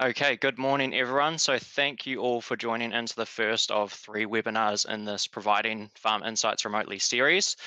Okay, good morning, everyone. So, thank you all for joining into the first of three webinars in this Providing Farm Insights Remotely series.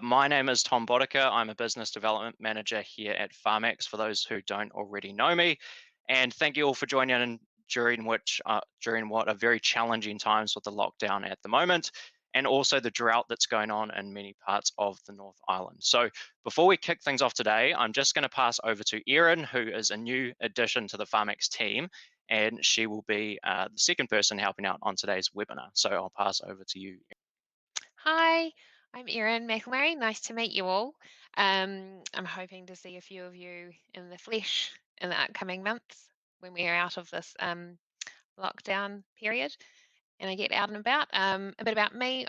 My name is Tom Boddicker. I'm a business development manager here at FARMAX, for those who don't already know me. And thank you all for joining in during what are very challenging times with the lockdown at the moment, and also the drought that's going on in many parts of the North Island. So, before we kick things off today, I'm just going to pass over to Erin, who is a new addition to the FARMAX team, and she will be the second person helping out on today's webinar. So I'll pass over to you. Hi, I'm Erin McElmurray. Nice to meet you all. I'm hoping to see a few of you in the flesh in the upcoming months when we are out of this lockdown period and I get out and about. A bit about me,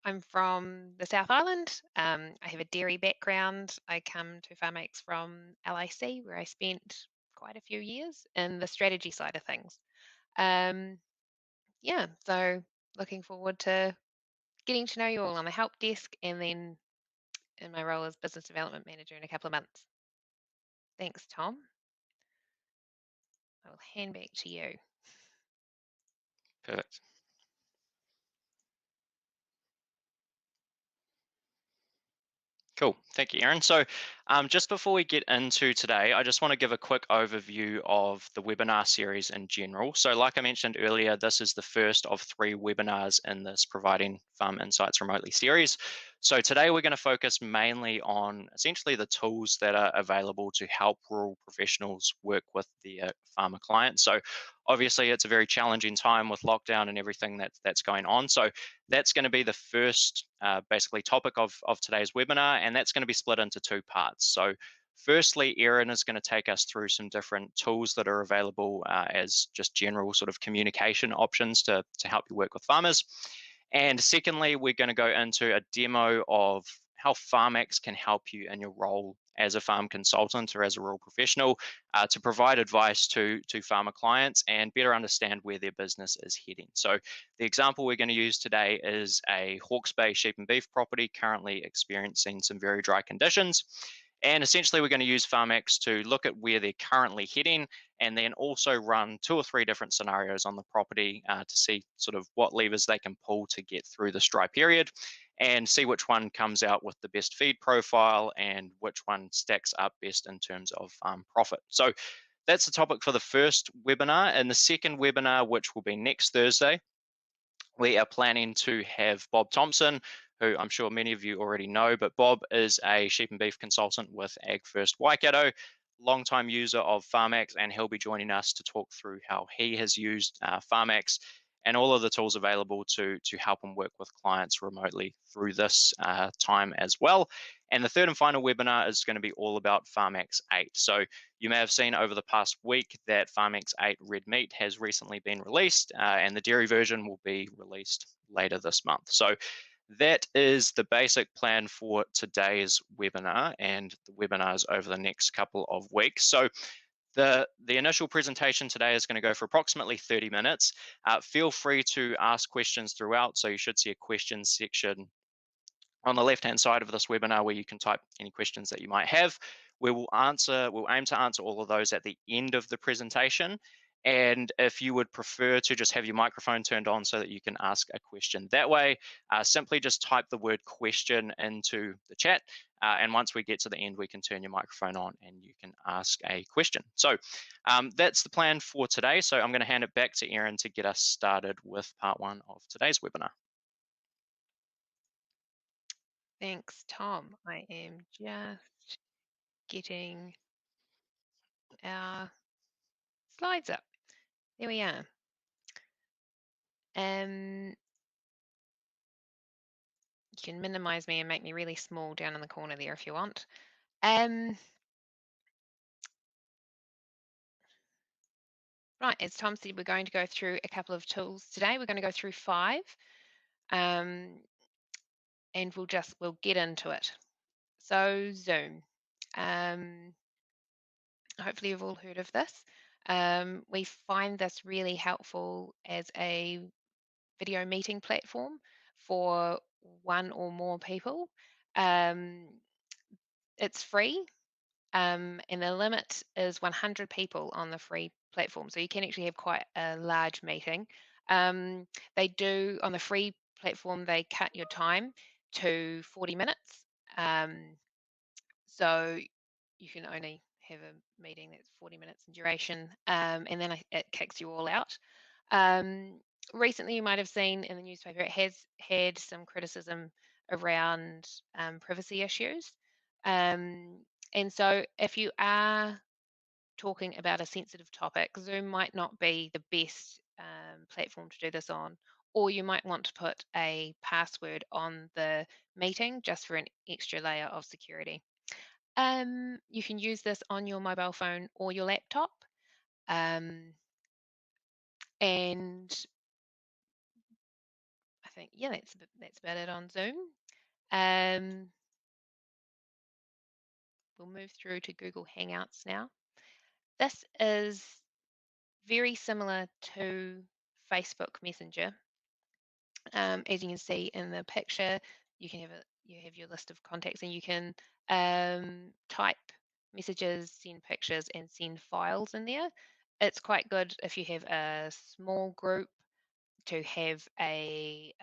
I'm from the South Island. I have a dairy background. I come to FarmX from LIC, where I spent quite a few years in the strategy side of things. Um, yeah, so looking forward to getting to know you all on the help desk and then in my role as business development manager in a couple of months. Thanks, Tom. I will hand back to you. Perfect. Cool. Thank you, Aaron. So, just before we get into today, I just want to give a quick overview of the webinar series in general. So, like I mentioned earlier, this is the first of three webinars in this Providing Farm Insights Remotely series. So, today we're going to focus mainly on essentially the tools that are available to help rural professionals work with their farmer clients. So, obviously, it's a very challenging time with lockdown and everything that's going on. So, that's going to be the first basically topic of today's webinar, and that's going to be split into two parts. So firstly, Erin is going to take us through some different tools that are available as just general sort of communication options to help you work with farmers. And secondly, we're going to go into a demo of how FARMAX can help you in your role as a farm consultant or as a rural professional to provide advice to farmer clients and better understand where their business is heading. So the example we're going to use today is a Hawke's Bay sheep and beef property currently experiencing some very dry conditions. And essentially, we're going to use FARMAX to look at where they're currently heading and then also run two or three different scenarios on the property to see sort of what levers they can pull to get through this dry period and see which one comes out with the best feed profile and which one stacks up best in terms of profit. So that's the topic for the first webinar. And the second webinar, which will be next Thursday, we are planning to have Bob Thompson, who I'm sure many of you already know, but Bob is a sheep and beef consultant with Ag First Waikato, longtime user of FARMAX, and he'll be joining us to talk through how he has used FARMAX and all of the tools available to help him work with clients remotely through this time as well. And the third and final webinar is going to be all about FARMAX 8. So you may have seen over the past week that FARMAX 8 Red Meat has recently been released, and the dairy version will be released later this month. So that is the basic plan for today's webinar and the webinars over the next couple of weeks. So the initial presentation today is going to go for approximately 30 minutes. Feel free to ask questions throughout. So you should see a questions section on the left-hand side of this webinar where you can type any questions that you might have. We'll aim to answer all of those at the end of the presentation. And if you would prefer to just have your microphone turned on so that you can ask a question that way, simply just type the word question into the chat. And once we get to the end, we can turn your microphone on and you can ask a question. So that's the plan for today. So I'm going to hand it back to Erin to get us started with part one of today's webinar. Thanks, Tom. I am just getting our slides up. There we are. You can minimize me and make me really small down in the corner there if you want. Right, as Tom said, we're going to go through a couple of tools today. We're going to go through five, um, and we'll get into it. So Zoom. Um, Hopefully you've all heard of this. We find this really helpful as a video meeting platform for one or more people. Um, it's free. And the limit is 100 people on the free platform. So you can actually have quite a large meeting. They do, on the free platform, they cut your time to 40 minutes. Um, so you can only have a meeting that's 40 minutes in duration, and then it kicks you all out. Um, Recently, you might have seen in the newspaper, it has had some criticism around privacy issues. Um, and so, if you are talking about a sensitive topic, Zoom might not be the best platform to do this on, or you might want to put a password on the meeting just for an extra layer of security. You can use this on your mobile phone or your laptop. Um, and I think, yeah, that's about it on Zoom. Um, we'll move through to Google Hangouts now. This is very similar to Facebook Messenger. As you can see in the picture, you have your list of contacts, and you can type messages, send pictures, and send files in there. It's quite good if you have a small group to have a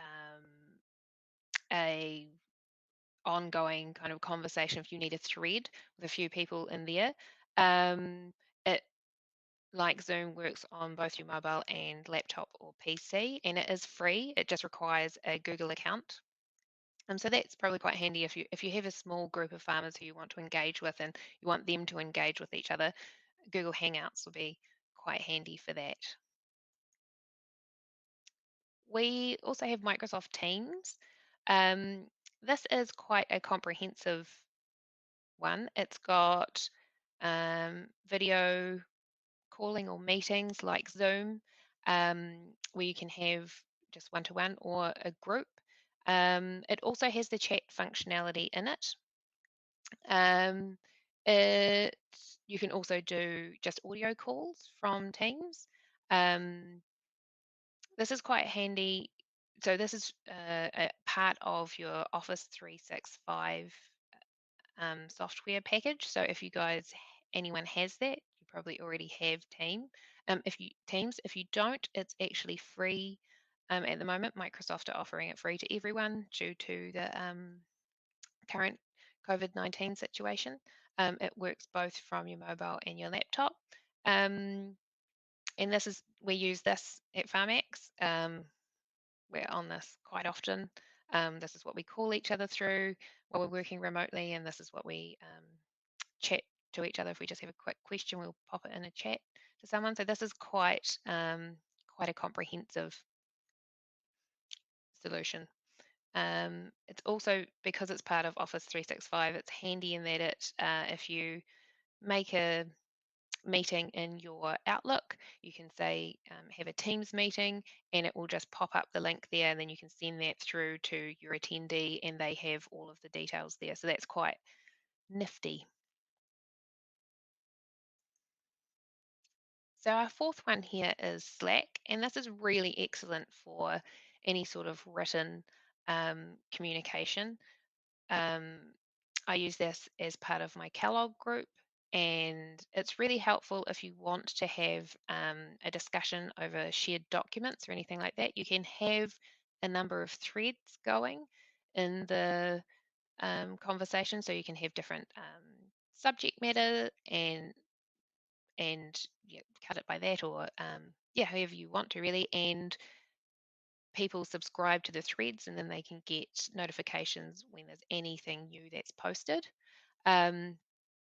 ongoing kind of conversation. If you need a thread with a few people in there, it like Zoom works on both your mobile and laptop or PC, and it is free. It just requires a Google account. So that's probably quite handy if you have a small group of farmers who you want to engage with and you want them to engage with each other. Google Hangouts will be quite handy for that. We also have Microsoft Teams. Um, this is quite a comprehensive one. It's got video calling or meetings like Zoom, where you can have just one to one or a group. It also has the chat functionality in it. Um, it you can also do just audio calls from Teams. Um, this is quite handy. So this is a part of your Office 365 software package. So if you guys, anyone has that, you probably already have Teams. If you don't, it's actually free. At the moment, Microsoft are offering it free to everyone due to the current COVID-19 situation. It works both from your mobile and your laptop. Um, and we use this at FARMAX. We're on this quite often. This is what we call each other through while we're working remotely, and this is what we chat to each other. If we just have a quick question, we'll pop it in a chat to someone. So this is quite a comprehensive solution. It's also, because it's part of Office 365, it's handy in that if you make a meeting in your Outlook, you can say have a Teams meeting, and it will just pop up the link there, and then you can send that through to your attendee, and they have all of the details there. So that's quite nifty. So our fourth one here is Slack, and this is really excellent for any sort of written communication. Um, I use this as part of my Kellogg group, and it's really helpful if you want to have a discussion over shared documents or anything like that. You can have a number of threads going in the conversation, so you can have different subject matter and yeah, cut it by that, or yeah, however you want to really. And people subscribe to the threads, and then they can get notifications when there's anything new that's posted. Um,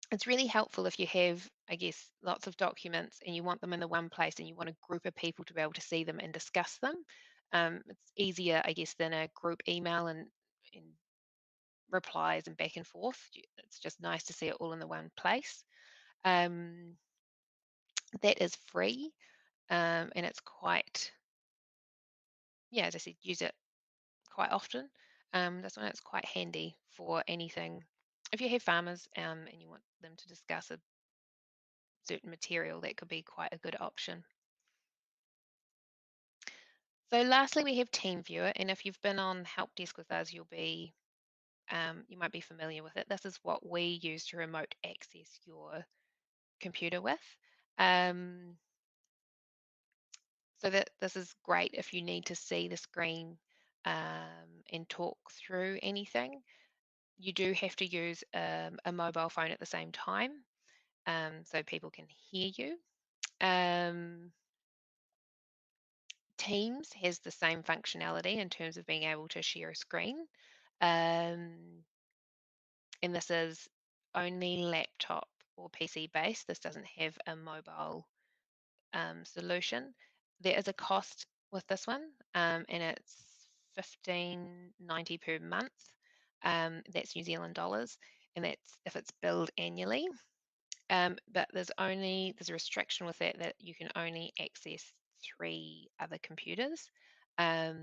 it's really helpful if you have, I guess, lots of documents and you want them in the one place and you want a group of people to be able to see them and discuss them. It's easier, I guess, than a group email and replies and back and forth. It's just nice to see it all in the one place. Um, that is free, and it's quite, yeah, as I said, use it quite often. This one, it's quite handy for anything. If you have farmers and you want them to discuss a certain material, that could be quite a good option. So lastly, we have Teamviewer, and if you've been on help desk with us, you'll be you might be familiar with it. This is what we use to remote access your computer with. So that this is great if you need to see the screen and talk through anything. You do have to use a mobile phone at the same time, so people can hear you. Teams has the same functionality in terms of being able to share a screen. And this is only laptop or PC based. This doesn't have a mobile solution. There is a cost with this one, and it's $15.90 per month. That's New Zealand dollars, and that's if it's billed annually. But there's a restriction with that you can only access 3 other computers, and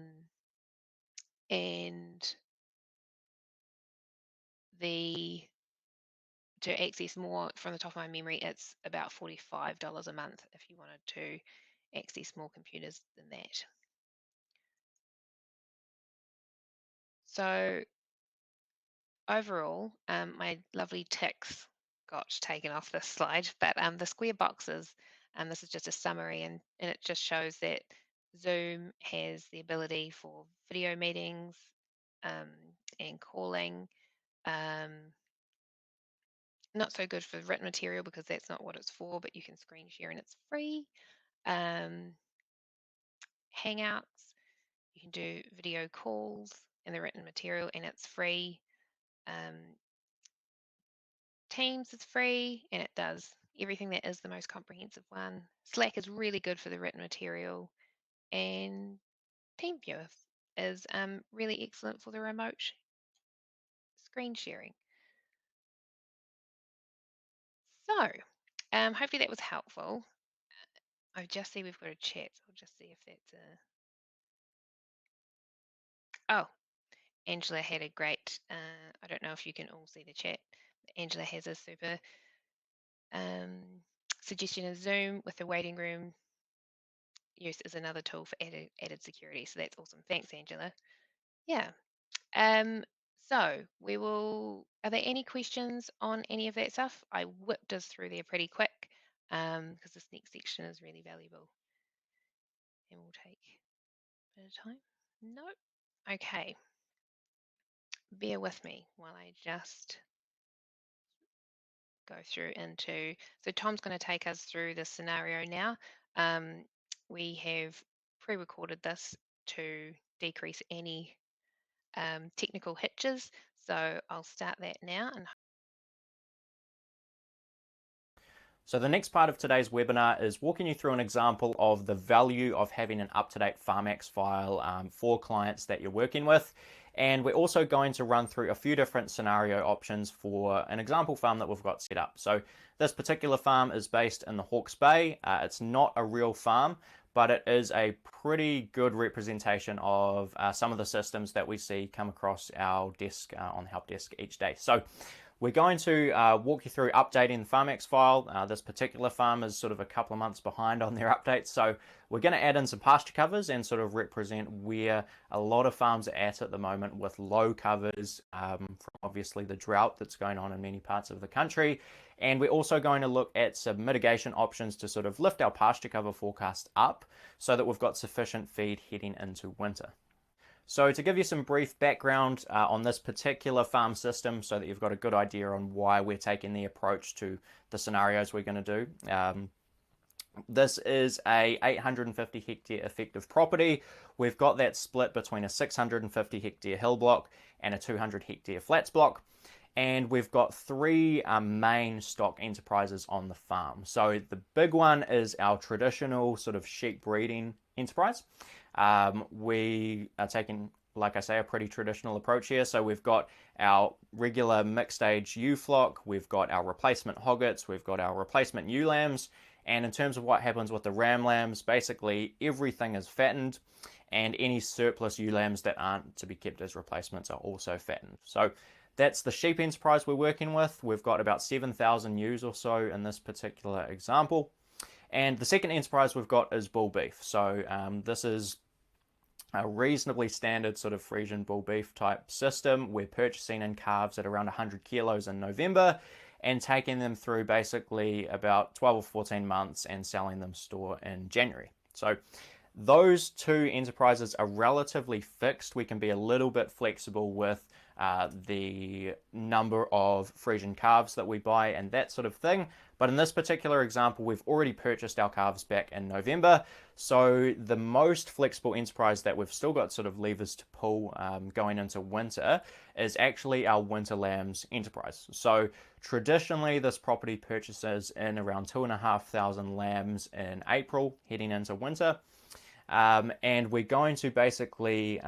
to access more from the top of my memory, it's about $45 a month if you wanted to access more computers than that. So overall, my lovely ticks got taken off this slide, but the square boxes, and this is just a summary, and it just shows that Zoom has the ability for video meetings and calling. Not so good for written material because that's not what it's for, but you can screen share and it's free. Hangouts, you can do video calls and the written material and it's free. Teams is free and it does everything that is the most comprehensive one. Slack is really good for the written material, and Teamviewer is really excellent for the remote screen sharing. So hopefully that was helpful. I just see we've got a chat, so I'll just see if that's a... Oh, Angela had a great, I don't know if you can all see the chat. Angela has a super suggestion of Zoom with the waiting room use as another tool for added security. So that's awesome. Thanks, Angela. Yeah. So are there any questions on any of that stuff? I whipped us through there pretty quick because this next section is really valuable. And we'll take a bit of time. Nope. Okay. Bear with me while I just go through into, so Tom's going to take us through the scenario now. We have pre-recorded this to decrease any technical hitches. So I'll start that now. So the next part of today's webinar is walking you through an example of the value of having an up-to-date FARMAX file for clients that you're working with. And we're also going to run through a few different scenario options for an example farm that we've got set up. So this particular farm is based in the Hawke's Bay. It's not a real farm, but it is a pretty good representation of some of the systems that we see come across our desk on the help desk each day. So we're going to walk you through updating the FARMAX file. This particular farm is sort of a couple of months behind on their updates, so we're going to add in some pasture covers and sort of represent where a lot of farms are at the moment with low covers from obviously the drought that's going on in many parts of the country. And we're also going to look at some mitigation options to sort of lift our pasture cover forecast up so that we've got sufficient feed heading into winter. So to give you some brief background on this particular farm system so that you've got a good idea on why we're taking the approach to the scenarios we're going to do. This is a 850 hectare effective property. We've got that split between a 650 hectare hill block and a 200 hectare flats block. And we've got 3 main stock enterprises on the farm. So the big one is our traditional sort of sheep breeding enterprise. We are taking, like I say, a pretty traditional approach here. So we've got our regular mixed age ewe flock, we've got our replacement hoggets, we've got our replacement ewe lambs, and in terms of what happens with the ram lambs, basically everything is fattened, and any surplus ewe lambs that aren't to be kept as replacements are also fattened. So that's the sheep enterprise we're working with. We've got about 7,000 ewes or so in this particular example. And the second enterprise we've got is bull beef. So this is a reasonably standard sort of Frisian bull beef type system. We're purchasing in calves at around 100 kilos in November and taking them through basically about 12 or 14 months and selling them store in January. So those two enterprises are relatively fixed. We can be a little bit flexible with the number of Frisian calves that we buy and that sort of thing. But in this particular example, we've already purchased our calves back in November. So the most flexible enterprise that we've still got sort of levers to pull going into winter is actually our winter lambs enterprise. So traditionally, this property purchases in around 2,500 lambs in April heading into winter. And we're going to basically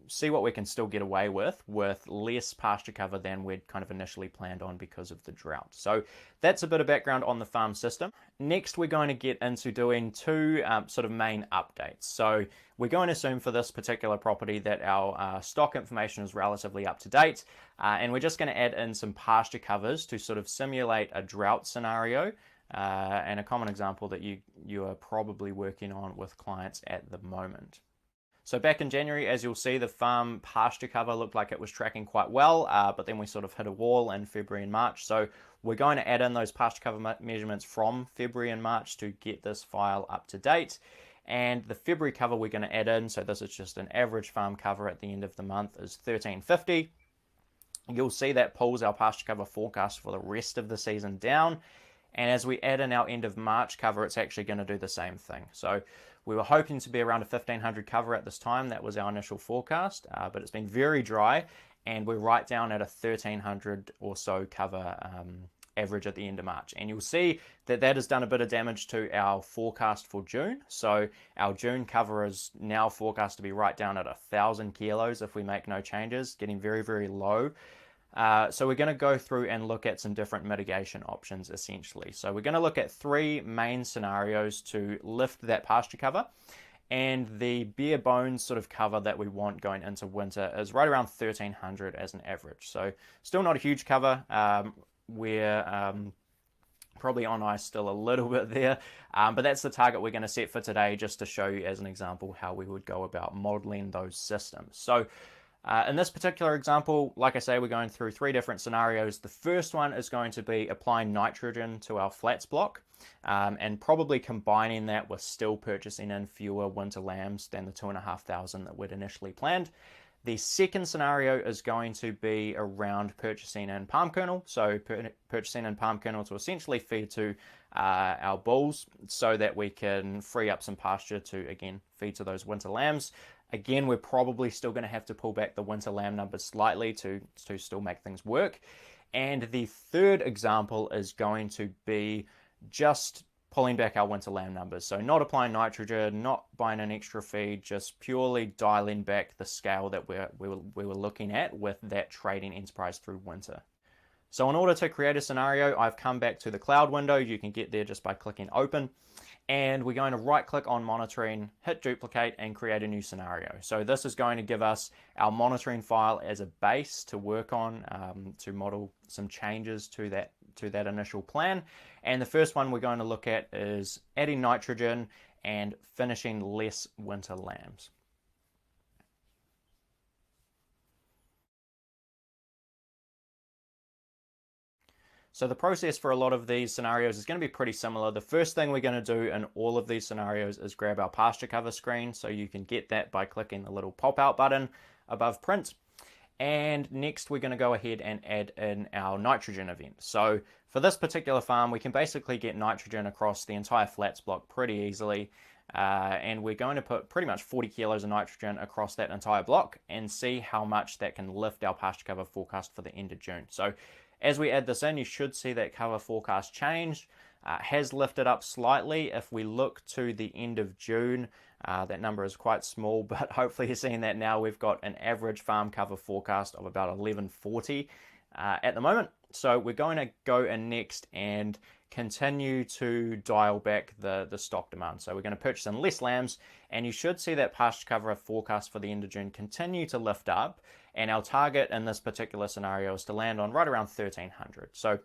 see what we can still get away with less pasture cover than we'd kind of initially planned on because of the drought. So that's a bit of background on the farm system. Next, we're going to get into doing two sort of main updates. So we're going to assume for this particular property that our stock information is relatively up to date, and we're just going to add in some pasture covers to sort of simulate a drought scenario. And a common example that you are probably working on with clients at the moment. So back in January, as you'll see, the farm pasture cover looked like it was tracking quite well, but then we sort of hit a wall in February and March. So we're going to add in those pasture cover measurements from February and March to get this file up to date. And the February cover we're going to add in, so this is just an average farm cover at the end of the month, is 1350. You'll see that pulls our pasture cover forecast for the rest of the season down. And as we add in our end of March cover, it's actually going to do the same thing. So we were hoping to be around a 1,500 cover at this time. That was our initial forecast, but it's been very dry, and we're right down at a 1,300 or so cover average at the end of March. And you'll see that that has done a bit of damage to our forecast for June. So our June cover is now forecast to be right down at 1,000 kilos if we make no changes, getting very, very low. So we're going to go through and look at some different mitigation options essentially. So we're going to look at three main scenarios to lift that pasture cover. And the bare bones sort of cover that we want going into winter is right around 1,300 as an average. So still not a huge cover. We're probably on ice still a little bit there, but that's the target we're going to set for today, just to show you as an example how we would go about modeling those systems. So in this particular example, like I say, we're going through three different scenarios. The first one is going to be applying nitrogen to our flats block, and probably combining that with still purchasing in fewer winter lambs than the 2,500 that we'd initially planned. The second scenario is going to be around purchasing in palm kernel, so purchasing in palm kernel to essentially feed to our bulls so that we can free up some pasture to, again, feed to those winter lambs. Again, we're probably still going to have to pull back the winter lamb numbers slightly to still make things work. And the third example is going to be just pulling back our winter lamb numbers. So not applying nitrogen, not buying an extra feed, just purely dialing back the scale that we were looking at with that trading enterprise through winter. So in order to create a scenario, I've come back to the cloud window. You can get there just by clicking open. And we're going to right click on monitoring, hit duplicate, and create a new scenario. So this is going to give us our monitoring file as a base to work on to model some changes to that initial plan. And the first one we're going to look at is adding nitrogen and finishing less winter lambs. So the process for a lot of these scenarios is going to be pretty similar. The first thing we're going to do in all of these scenarios is grab our pasture cover screen. So you can get that by clicking the little pop-out button above print. And next we're going to go ahead and add in our nitrogen event. So for this particular farm, we can basically get nitrogen across the entire flats block pretty easily. And we're going to put pretty much 40 kilos of nitrogen across that entire block and see how much that can lift our pasture cover forecast for the end of June. So as we add this in, you should see that cover forecast change. Has lifted up slightly. If we look to the end of June, that number is quite small, but hopefully you're seeing that now. We've got an average farm cover forecast of about 1140 at the moment. So we're going to go in next and continue to dial back the stock demand. So we're going to purchase in less lambs, and you should see that pasture cover forecast for the end of June continue to lift up. And our target in this particular scenario is to land on right around 1,300. So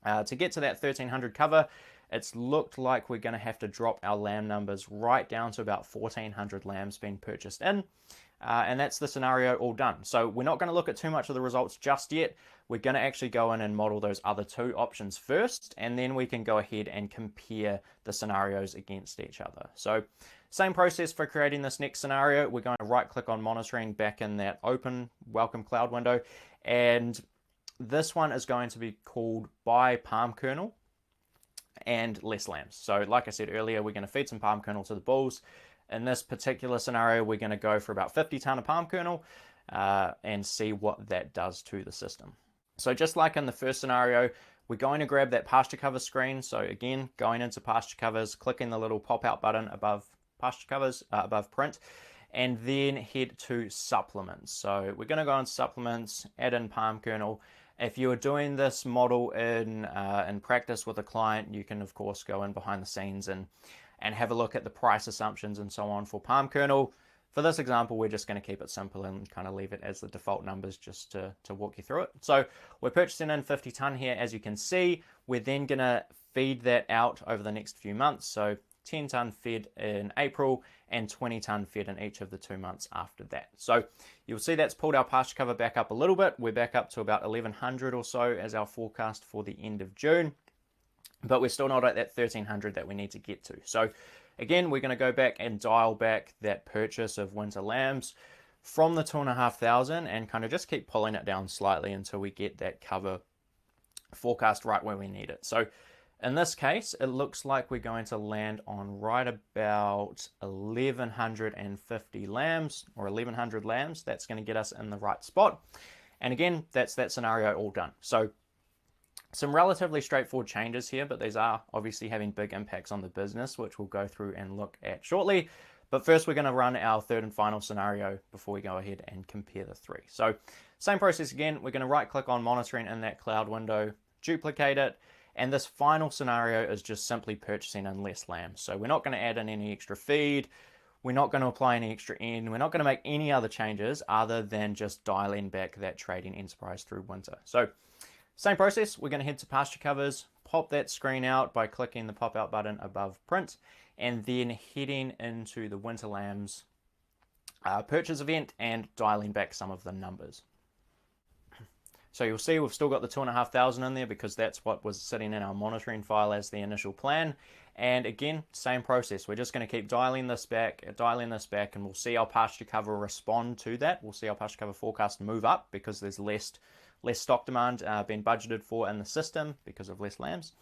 to get to that 1,300 cover, it's looked like we're going to have to drop our lamb numbers right down to about 1,400 lambs being purchased in. And that's the scenario all done. So we're not going to look at too much of the results just yet. We're going to actually go in and model those other two options first, and then we can go ahead and compare the scenarios against each other. So same process for creating this next scenario. We're going to right click on monitoring back in that open welcome cloud window, and this one is going to be called by palm kernel and less lambs. So like I said earlier, we're going to feed some palm kernel to the bulls. In this particular scenario, we're going to go for about 50 ton of palm kernel and see what that does to the system. So just like in the first scenario, we're going to grab that pasture cover screen. So again, going into pasture covers, clicking the little pop-out button above pasture covers, above print, and then head to supplements. So we're going to go on supplements, add in palm kernel. If you are doing this model in practice with a client, you can of course go in behind the scenes and have a look at the price assumptions and so on for palm kernel. For this example, we're just going to keep it simple and kind of leave it as the default numbers just to walk you through it. So we're purchasing in 50 ton here, as you can see. We're then going to feed that out over the next few months. So 10 ton fed in April and 20 ton fed in each of the 2 months after that. So you'll see that's pulled our pasture cover back up a little bit. We're back up to about 1,100 or so as our forecast for the end of June. But we're still not at that 1,300 that we need to get to. So again, we're going to go back and dial back that purchase of winter lambs from the 2,500 and kind of just keep pulling it down slightly until we get that cover forecast right where we need it. So in this case, it looks like we're going to land on right about 1,150 lambs or 1,100 lambs. That's going to get us in the right spot. And again, that's that scenario all done. So some relatively straightforward changes here, but these are obviously having big impacts on the business, which we'll go through and look at shortly. But first, we're going to run our third and final scenario before we go ahead and compare the three. So same process again, we're going to right click on monitoring in that cloud window, duplicate it, and this final scenario is just simply purchasing in less lambs. So we're not going to add in any extra feed, we're not going to apply any extra N, we're not going to make any other changes other than just dialing back that trading enterprise through winter. So same process, we're going to head to pasture covers, pop that screen out by clicking the pop-out button above print, and then heading into the winter lambs purchase event and dialing back some of the numbers. So you'll see we've still got the 2,500 in there because that's what was sitting in our monitoring file as the initial plan. And again, same process. We're just going to keep dialing this back, and we'll see our pasture cover respond to that. We'll see our pasture cover forecast move up because there's less stock demand being budgeted for in the system because of less lambs.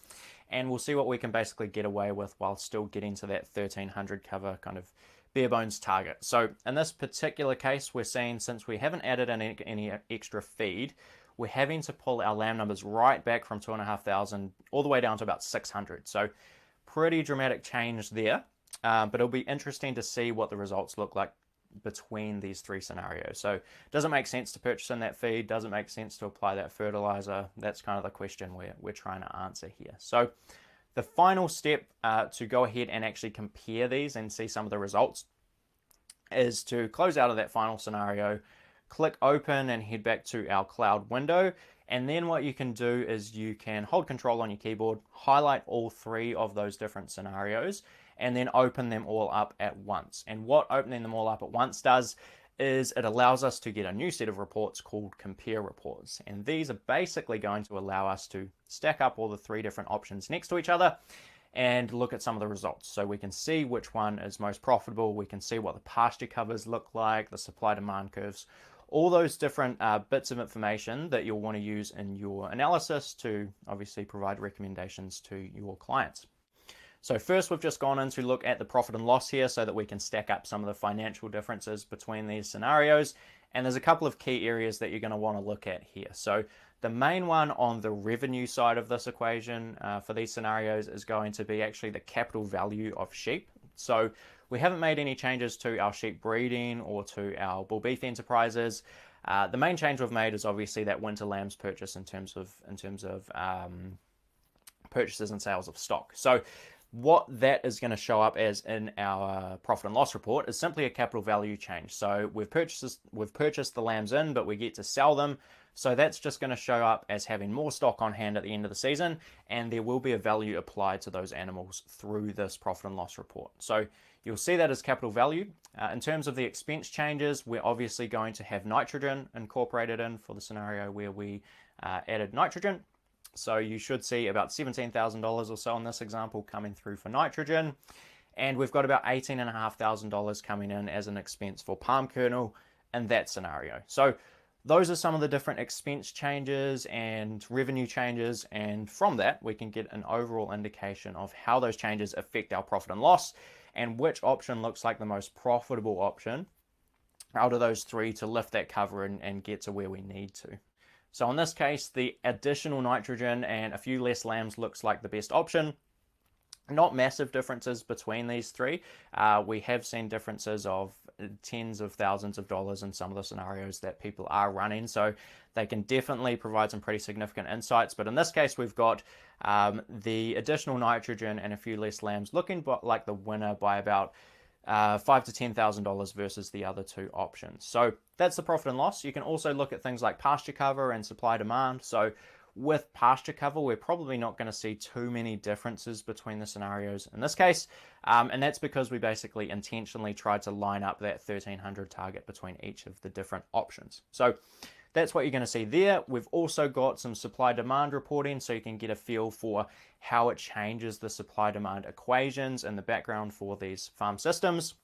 And we'll see what we can basically get away with while still getting to that 1,300 cover kind of bare bones target. So in this particular case, we're seeing since we haven't added in any extra feed, we're having to pull our lamb numbers right back from 2,500 all the way down to about 600. So pretty dramatic change there, but it'll be interesting to see what the results look like between these three scenarios. So does it make sense to purchase in that feed? Does it make sense to apply that fertilizer? That's kind of the question we're trying to answer here. So the final step to go ahead and actually compare these and see some of the results is to close out of that final scenario, click open and head back to our cloud window. And then what you can do is you can hold control on your keyboard, highlight all three of those different scenarios, and then open them all up at once. And what opening them all up at once does is it allows us to get a new set of reports called compare reports. And these are basically going to allow us to stack up all the three different options next to each other and look at some of the results. So we can see which one is most profitable. We can see what the pasture covers look like, the supply demand curves, all those different bits of information that you'll want to use in your analysis to obviously provide recommendations to your clients. So first, we've just gone in to look at the profit and loss here so that we can stack up some of the financial differences between these scenarios. And there's a couple of key areas that you're going to want to look at here. So the main one on the revenue side of this equation for these scenarios is going to be actually the capital value of sheep. So we haven't made any changes to our sheep breeding or to our bull beef enterprises. The main change we've made is obviously that winter lambs purchase in terms of purchases and sales of stock. So What that is going to show up as in our profit and loss report is simply a capital value change. So we've purchased the lambs in, but we get to sell them. So that's just going to show up as having more stock on hand at the end of the season, and there will be a value applied to those animals through this profit and loss report. So you'll see that as capital value. In terms of the expense changes, we're obviously going to have nitrogen incorporated in for the scenario where we added nitrogen. So you should see about $17,000 or so in this example coming through for nitrogen. And we've got about $18,500 coming in as an expense for palm kernel in that scenario. So those are some of the different expense changes and revenue changes. And from that, we can get an overall indication of how those changes affect our profit and loss and which option looks like the most profitable option out of those three to lift that cover and get to where we need to. So in this case, the additional nitrogen and a few less lambs looks like the best option. Not massive differences between these three. We have seen differences of tens of thousands of dollars in some of the scenarios that people are running. So they can definitely provide some pretty significant insights. But in this case, we've got the additional nitrogen and a few less lambs looking like the winner by about $5,000 to $10,000 versus the other two options. So that's the profit and loss. You can also look at things like pasture cover and supply demand. So with pasture cover, we're probably not going to see too many differences between the scenarios in this case. And that's because we basically intentionally tried to line up that 1,300 target between each of the different options. So that's what you're going to see there. We've also got some supply demand reporting so you can get a feel for how it changes the supply demand equations in the background for these farm systems.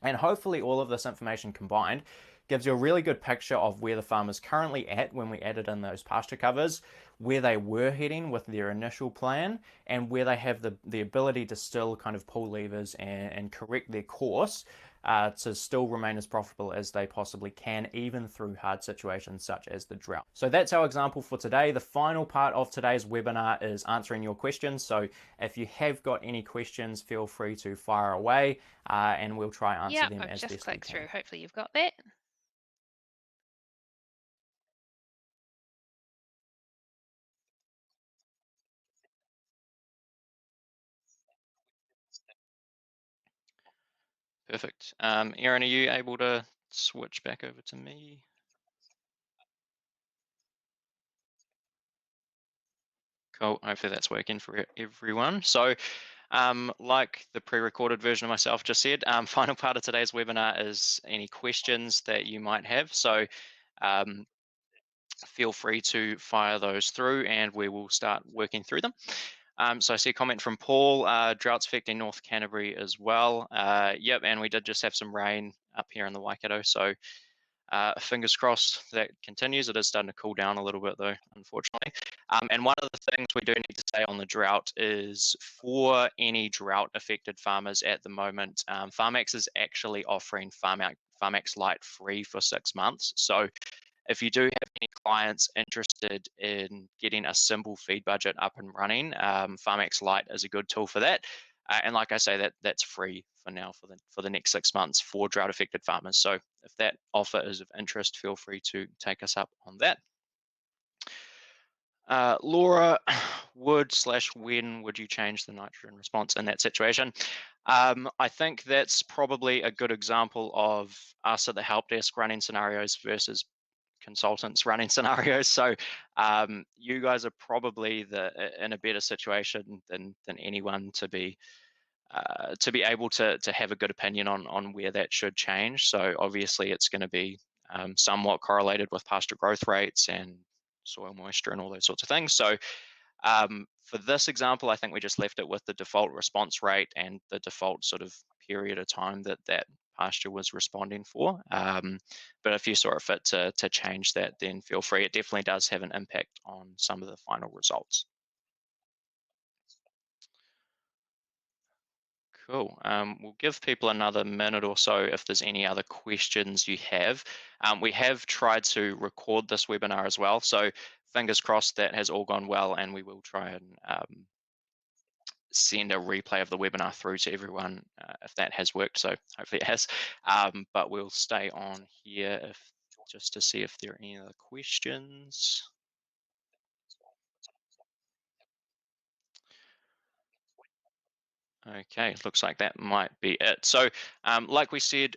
And hopefully all of this information combined gives you a really good picture of where the farm is currently at when we added in those pasture covers, where they were heading with their initial plan, and where they have the ability to still kind of pull levers and correct their course to still remain as profitable as they possibly can, even through hard situations such as the drought. So that's our example for today. The final part of today's webinar is answering your questions. So if you have got any questions, feel free to fire away and we'll try and answer them I've as just best we clicked can. through. Hopefully you've got that. Perfect. Erin, are you able to switch back over to me? Cool. Hopefully that's working for everyone. So, like the pre-recorded version of myself just said, final part of today's webinar is any questions that you might have. So, um, feel free to fire those through, and we will start working through them. So I see a comment from Paul, droughts affecting North Canterbury as well. Yep, and we did just have some rain up here in the Waikato, so fingers crossed that continues. It is starting to cool down a little bit though, unfortunately. And one of the things we do need to say on the drought is for any drought affected farmers at the moment, FARMAX is actually offering FARMAX Lite free for 6 months. So if you do have any clients interested in getting a simple feed budget up and running, FARMAX Lite is a good tool for that. And like I say, that's free for now for the next 6 months for drought affected farmers. So if that offer is of interest, feel free to take us up on that. Laura, when would you change the nitrogen response in that situation? I think that's probably a good example of us at the help desk running scenarios versus consultants running scenarios. So you guys are probably in a better situation than anyone to be able to have a good opinion on where that should change. So obviously it's going to be somewhat correlated with pasture growth rates and soil moisture and all those sorts of things. So for this example, I think we just left it with the default response rate and the default sort of period of time that pasture was responding for. But if you saw it fit to change that, then feel free. It definitely does have an impact on some of the final results. Cool. We'll give people another minute or so if there's any other questions you have. We have tried to record this webinar as well, so fingers crossed that has all gone well, and we will try and send a replay of the webinar through to everyone if that has worked. So hopefully it has. But we'll stay on here just to see if there are any other questions. Okay, looks like that might be it. So, like we said